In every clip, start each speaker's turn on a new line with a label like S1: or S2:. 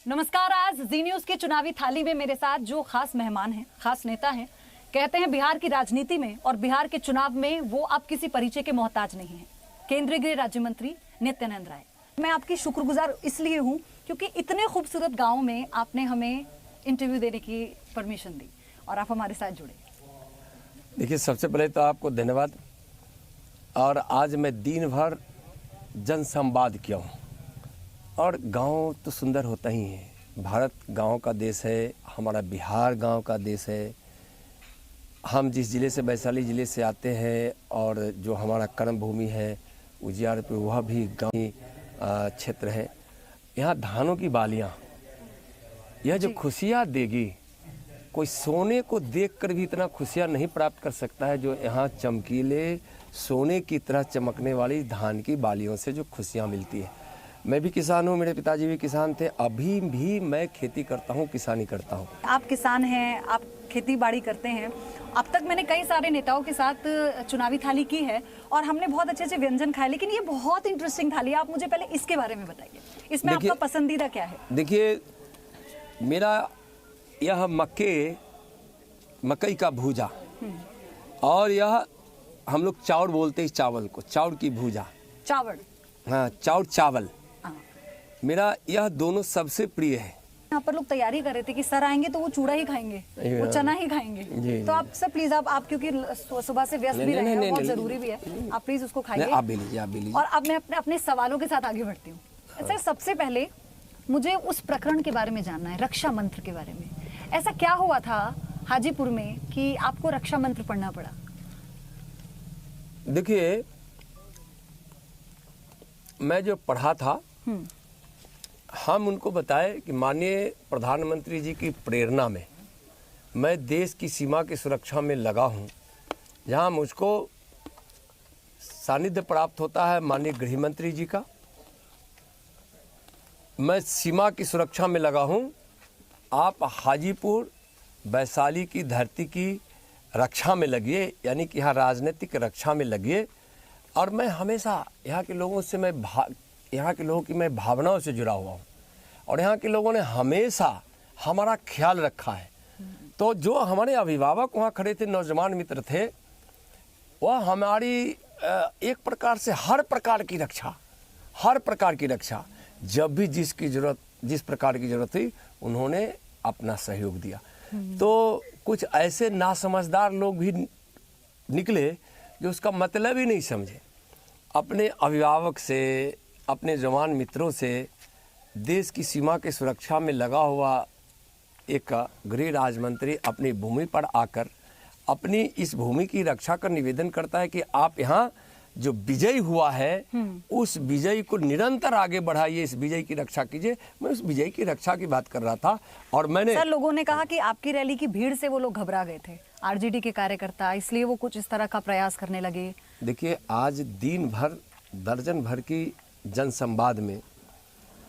S1: नमस्कार। आज जी न्यूज की चुनावी थाली में मेरे साथ जो खास मेहमान हैं, खास नेता हैं, कहते हैं बिहार की राजनीति में और बिहार के चुनाव में वो अब किसी परिचय के मोहताज नहीं है। केंद्रीय गृह राज्य मंत्री नित्यानंद राय। मैं आपकी शुक्रगुजार इसलिए हूँ क्योंकि इतने खूबसूरत गाँव में आपने हमें इंटरव्यू देने की परमिशन दी और आप हमारे साथ जुड़े।
S2: देखिए, सबसे पहले तो आपको धन्यवाद। और आज मैं दिन भर जन संवाद किया हूँ और गांव तो सुंदर होता ही है। भारत गांव का देश है, हमारा बिहार गांव का देश है। हम जिस ज़िले से, वैशाली ज़िले से आते हैं और जो हमारा कर्म भूमि है उजियारपुर, वह भी गाँवी क्षेत्र है। यहाँ धानों की बालियाँ, यह जो खुशियाँ देगी, कोई सोने को देखकर भी इतना खुशियाँ नहीं प्राप्त कर सकता है जो यहाँ चमकीले सोने की तरह चमकने वाली धान की बालियों से जो खुशियाँ मिलती है। मैं भी किसान हूँ, मेरे पिताजी भी किसान थे, अभी भी मैं खेती करता हूँ, किसानी करता हूँ।
S1: आप किसान हैं, आप खेती बाड़ी करते हैं। अब तक मैंने कई सारे नेताओं के साथ चुनावी थाली की है और हमने बहुत अच्छे अच्छे व्यंजन खाए, लेकिन ये बहुत इंटरेस्टिंग थाली है। आप मुझे पहले इसके बारे में बताइए, इसमें आपका पसंदीदा क्या है?
S2: देखिए, मेरा यह मकई का भूजा और यह हम लोग चावल बोलते हैं, चावल को चावल की भूजा,
S1: चावल,
S2: हाँ चावल, मेरा यह दोनों सबसे प्रिय है।
S1: यहाँ पर लोग तैयारी कर रहे थे कि सर आएंगे तो वो चूड़ा ही खाएंगे, वो चना ही खाएंगे। तो आप सर प्लीज, आप क्योंकि सुबह से व्यस्त भी रहे हैं, बहुत जरूरी भी है, आप प्लीज उसको खाइए।
S2: आप भी लीजिए, आप भी लीजिए।
S1: और अब मैं अपने सवालों के साथ आगे बढ़ती हूँ। सर, सबसे पहले मुझे उस प्रकरण के बारे में जानना है, रक्षा मंत्र के बारे में। ऐसा क्या हुआ था हाजीपुर में कि आपको रक्षा मंत्र पढ़ना पड़ा?
S2: देखिए, मैं जो पढ़ा था, हम उनको बताए कि माननीय प्रधानमंत्री जी की प्रेरणा में मैं देश की सीमा की सुरक्षा में लगा हूं। जहां मुझको सानिध्य प्राप्त होता है माननीय गृह मंत्री जी का, मैं सीमा की सुरक्षा में लगा हूं। आप हाजीपुर वैशाली की धरती की रक्षा में लगिए, यानी कि यहाँ राजनीतिक रक्षा में लगिए। और मैं हमेशा यहाँ के लोगों से यहाँ के लोगों की मैं भावनाओं से जुड़ा हुआ हूँ और यहाँ के लोगों ने हमेशा हमारा ख्याल रखा है। तो जो हमारे अभिभावक वहाँ खड़े थे, नौजवान मित्र थे, वह हमारी एक प्रकार से हर प्रकार की रक्षा जब भी जिस प्रकार की जरूरत थी उन्होंने अपना सहयोग दिया। तो कुछ ऐसे नासमझदार लोग भी निकले जो उसका मतलब ही नहीं समझे। अपने अभिभावक से, अपने जवान मित्रों से देश की सीमा की सुरक्षा में लगा हुआ एक गृह राज्य मंत्री अपनी भूमि पर आकर अपनी इस भूमि की रक्षा का निवेदन करता है कि आप यहाँ जो विजयी हुआ है उस विजयी को निरंतर आगे बढ़ाइए, इस विजय की रक्षा कीजिए। मैं उस विजय की रक्षा की बात कर रहा था। और मैंने
S1: सर, लोगों ने कहा कि आपकी रैली की भीड़ से वो लोग घबरा गए थे, आरजेडी के कार्यकर्ता, इसलिए वो कुछ इस तरह का प्रयास करने लगे।
S2: देखिए, आज दिन भर दर्जन भर की जन संवाद में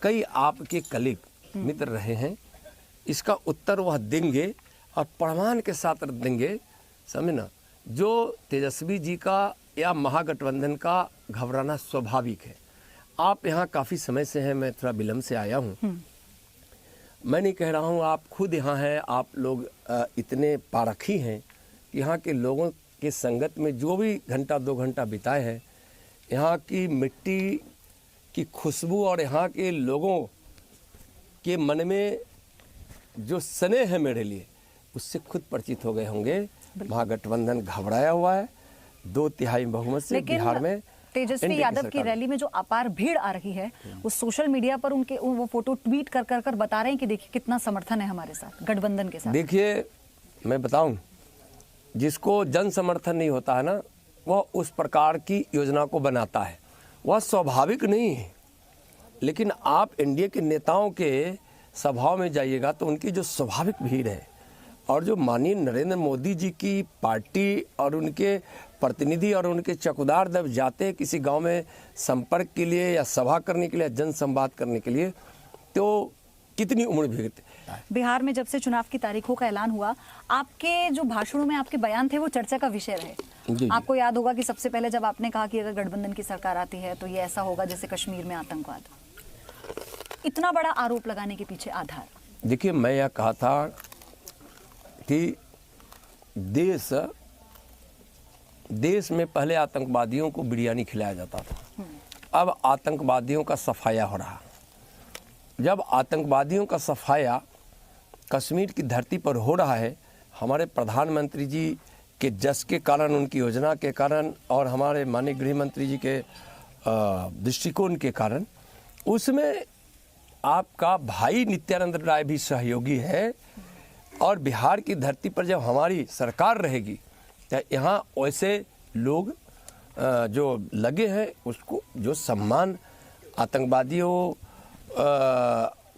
S2: कई आपके कलीग मित्र रहे हैं, इसका उत्तर वह देंगे और प्रमाण के साथ देंगे, समझे ना। जो तेजस्वी जी का या महागठबंधन का घबराना स्वाभाविक है। आप यहाँ काफ़ी समय से हैं, मैं थोड़ा विलम्ब से आया हूँ। मैं नहीं कह रहा हूँ, आप खुद यहाँ हैं, आप लोग इतने पारखी हैं कि यहाँ के लोगों के संगत में जो भी घंटा 2 घंटा बिताए हैं, यहाँ की मिट्टी की खुशबू और यहाँ के लोगों के मन में जो स्नेह है मेरे लिए, उससे खुद परिचित हो गए होंगे। महागठबंधन घबराया हुआ है 2/3 बहुमत से बिहार में।
S1: तेजस्वी यादव की रैली में जो अपार भीड़ आ रही है, वो सोशल मीडिया पर उनके वो फोटो ट्वीट कर बता रहे हैं कि देखिए कितना समर्थन है हमारे साथ, गठबंधन के साथ।
S2: देखिए, मैं बताऊं, जिसको जन समर्थन नहीं होता है ना, वह उस प्रकार की योजना को बनाता है, वह स्वाभाविक नहीं है। लेकिन आप एनडीए के नेताओं के सभाओं में जाइएगा तो उनकी जो स्वाभाविक भीड़ है और जो माननीय नरेंद्र मोदी जी की पार्टी और उनके प्रतिनिधि और उनके चौकीदार जब जाते हैं किसी गांव में संपर्क के लिए या सभा करने के लिए, जन संवाद करने के लिए, तो कितनी उम्र भीड़।
S1: बिहार में जब से चुनाव की तारीखों का ऐलान हुआ, आपके जो भाषणों में आपके बयान थे वो चर्चा का विषय रहे। आपको याद होगा कि सबसे पहले जब आपने कहा कि अगर गठबंधन की सरकार आती है तो ये ऐसा होगा जैसे कश्मीर में आतंकवाद। इतना बड़ा आरोप लगाने के पीछे आधार?
S2: देखिए, मैं यह कहा था कि देश में पहले आतंकवादियों को बिरयानी खिलाया जाता था, अब आतंकवादियों का सफाया हो रहा। जब आतंकवादियों का सफाया कश्मीर की धरती पर हो रहा है, हमारे प्रधानमंत्री जी के जस के कारण, उनकी योजना के कारण और हमारे माननीय गृह मंत्री जी के दृष्टिकोण के कारण, उसमें आपका भाई नित्यानंद राय भी सहयोगी है। और बिहार की धरती पर जब हमारी सरकार रहेगी तो यहाँ वैसे लोग जो लगे हैं, उसको जो सम्मान आतंकवादियों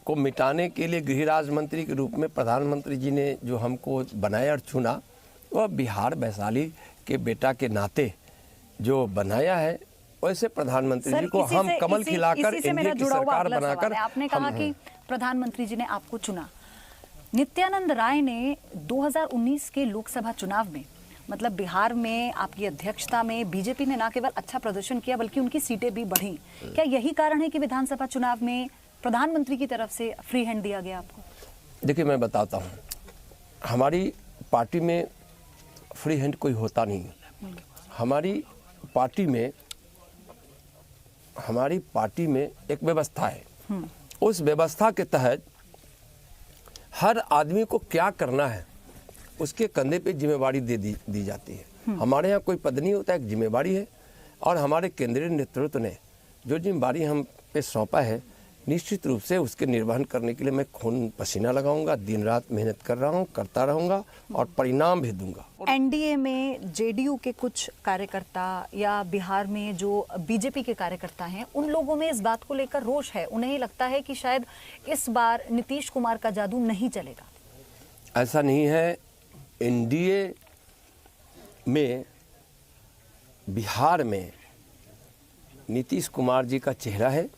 S2: को मिटाने के लिए गृह राज्य मंत्री के रूप में प्रधानमंत्री जी ने जो हमको बनाया और चुना, वह बिहार वैशाली के बेटा के नाते जो बनाया है, वैसे प्रधानमंत्री जी को हम कमल खिलाकर एनडीए की सरकार बनाकर।
S1: आपने कहा कि प्रधानमंत्री जी ने आपको चुना। नित्यानंद राय ने 2019 के लोकसभा चुनाव में, मतलब बिहार में आपकी अध्यक्षता में बीजेपी ने न केवल अच्छा प्रदर्शन किया बल्कि उनकी सीटें भी बढ़ी। क्या यही कारण है कि विधानसभा चुनाव में प्रधानमंत्री की तरफ से फ्री हैंड दिया गया आपको? देखिए,
S2: मैं बताता हूँ, हमारी पार्टी में फ्री हैंड कोई होता नहीं। हमारी पार्टी में एक व्यवस्था है। उस व्यवस्था के तहत हर आदमी को क्या करना है उसके कंधे पे जिम्मेवारी दी जाती है। हमारे यहाँ कोई पद नहीं होता, एक जिम्मेवारी है। और हमारे केंद्रीय नेतृत्व ने जो जिम्मेवारी हम पे सौंपा है, निश्चित रूप से उसके निर्वहन करने के लिए मैं खून पसीना लगाऊंगा, दिन रात मेहनत कर रहा हूँ, करता रहूंगा और परिणाम भी दूंगा।
S1: एनडीए में जेडीयू के कुछ कार्यकर्ता या बिहार में जो बीजेपी के कार्यकर्ता हैं, उन लोगों में इस बात को लेकर रोष है। उन्हें लगता है कि शायद इस बार नीतीश कुमार का जादू नहीं चलेगा।
S2: ऐसा नहीं है। एनडीए में बिहार में नीतीश कुमार जी का चेहरा है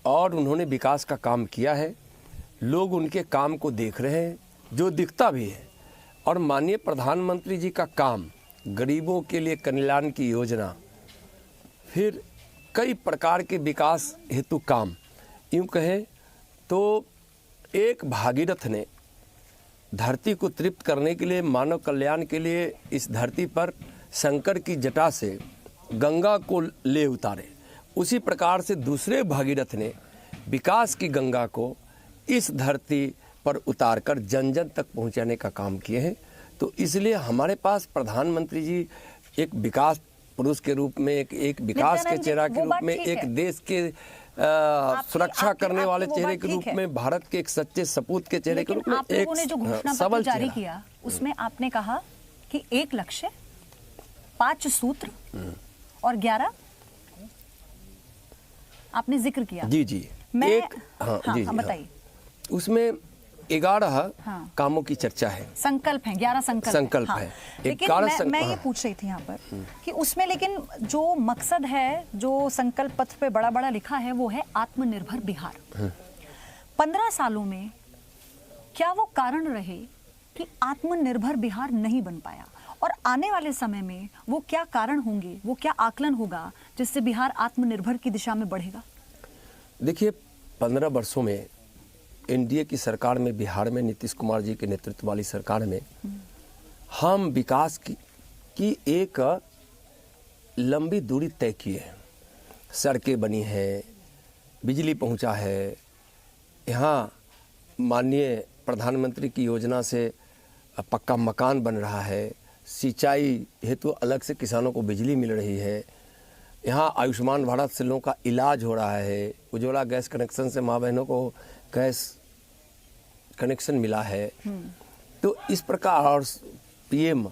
S2: और उन्होंने विकास का काम किया है। लोग उनके काम को देख रहे हैं, जो दिखता भी है। और माननीय प्रधानमंत्री जी का काम, गरीबों के लिए कल्याण की योजना, फिर कई प्रकार के विकास हेतु काम, यूँ कहें तो एक भागीरथ ने धरती को तृप्त करने के लिए, मानव कल्याण के लिए इस धरती पर शंकर की जटा से गंगा को ले उतारे। उसी प्रकार से दूसरे भागीरथ ने विकास की गंगा को इस धरती पर उतारकर जन जन तक पहुंचाने का काम किए हैं। तो इसलिए हमारे पास प्रधानमंत्री जी एक विकास पुरुष के रूप में, एक विकास के चेहरा के रूप में, एक देश के सुरक्षा करने वाले चेहरे के रूप में, भारत के एक सच्चे सपूत के चेहरे के रूप में एक
S1: जो घोषणा पत्र जारी किया, उसमें आपने कहा कि 1 लक्ष्य, 5 सूत्र और 11 आपने जिक्र किया।
S2: जी जी,
S1: बताइए।
S2: उसमें 11 कामों की चर्चा है,
S1: संकल्प है, 11 संकल्प है। लेकिन मैं ये पूछ रही थी यहाँ पर कि उसमें लेकिन जो मकसद है, जो संकल्प पत्र पे बड़ा बड़ा लिखा है, वो है आत्मनिर्भर बिहार। 15 सालों में क्या वो कारण रहे कि आत्मनिर्भर बिहार नहीं बन पाया, और आने वाले समय में वो क्या कारण होंगे, वो क्या आकलन होगा जिससे बिहार आत्मनिर्भर की दिशा में बढ़ेगा?
S2: देखिए, 15 वर्षों में एनडीए की सरकार में, बिहार में नीतीश कुमार जी के नेतृत्व वाली सरकार में हम विकास की एक लंबी दूरी तय किए हैं। सड़कें बनी हैं, बिजली पहुंचा है, यहाँ माननीय प्रधानमंत्री की योजना से पक्का मकान बन रहा है, सिंचाई हेतु अलग से किसानों को बिजली मिल रही है, यहाँ आयुष्मान भारत से लोगों का इलाज हो रहा है, उज्ज्वला गैस कनेक्शन से माँ बहनों को गैस कनेक्शन मिला है। तो इस प्रकार, और पीएम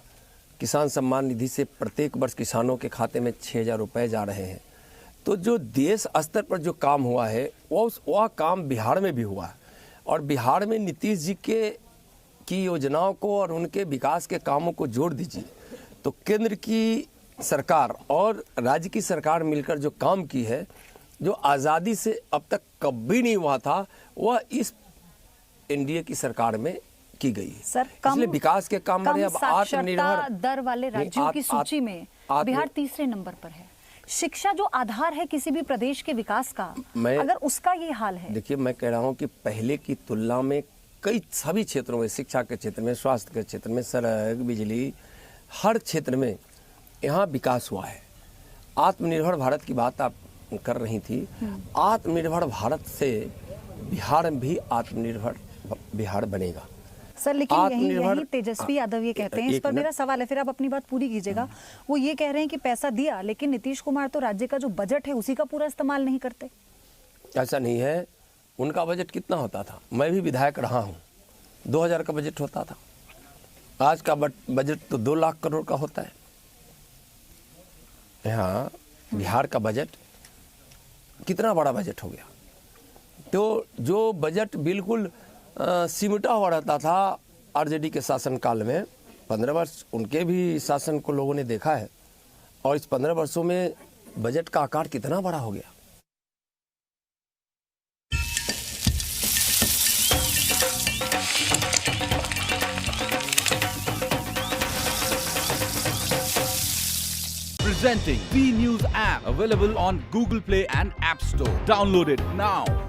S2: किसान सम्मान निधि से प्रत्येक वर्ष किसानों के खाते में 6,000 रुपये जा रहे हैं। तो जो देश स्तर पर जो काम हुआ है, वह काम बिहार में भी हुआ है। और बिहार में नीतीश जी की योजनाओं को और उनके विकास के कामों को जोड़ दीजिए तो केंद्र की सरकार और राज्य की सरकार मिलकर जो काम की है, जो आज़ादी से अब तक कभी नहीं हुआ था, वह इस एनडीए की सरकार में की गई है।
S1: सर,
S2: इसलिए विकास के काम में अब आत्मनिर्भर
S1: दर वाले राज्यों की सूची में बिहार तीसरे नंबर पर है। शिक्षा जो आधार है किसी भी प्रदेश के विकास का, अगर उसका ये हाल है।
S2: देखिए, मैं कह रहा हूँ कि पहले की तुलना में कई सभी क्षेत्रों में, शिक्षा के क्षेत्र में, स्वास्थ्य के क्षेत्र में, सड़क, बिजली, हर क्षेत्र में यहाँ विकास हुआ है। आत्मनिर्भर भारत की बात आप कर रही थी। आत्मनिर्भर भारत से बिहार में भी आत्मनिर्भर बिहार बनेगा।
S1: सर, लेकिन यही तेजस्वी यादव ये कहते हैं, इस पर मेरा सवाल है, फिर आप अपनी बात पूरी कीजिएगा। वो ये कह रहे हैं कि पैसा दिया, लेकिन नीतीश कुमार तो राज्य का जो बजट है उसी का पूरा इस्तेमाल नहीं करते।
S2: ऐसा नहीं है। उनका बजट कितना होता था? मैं भी विधायक रहा हूँ, 2000 का बजट होता था। आज का बजट तो 2 लाख करोड़ का होता है। यहाँ बिहार का बजट कितना बड़ा बजट हो गया। तो जो बजट बिल्कुल सिमटा हुआ रहता था आरजेडी के शासनकाल में, 15 वर्ष उनके भी शासन को लोगों ने देखा है, और इस 15 वर्षों में बजट का आकार कितना बड़ा हो गया।
S3: Presenting V News app, available on Google Play and App Store. Download it now.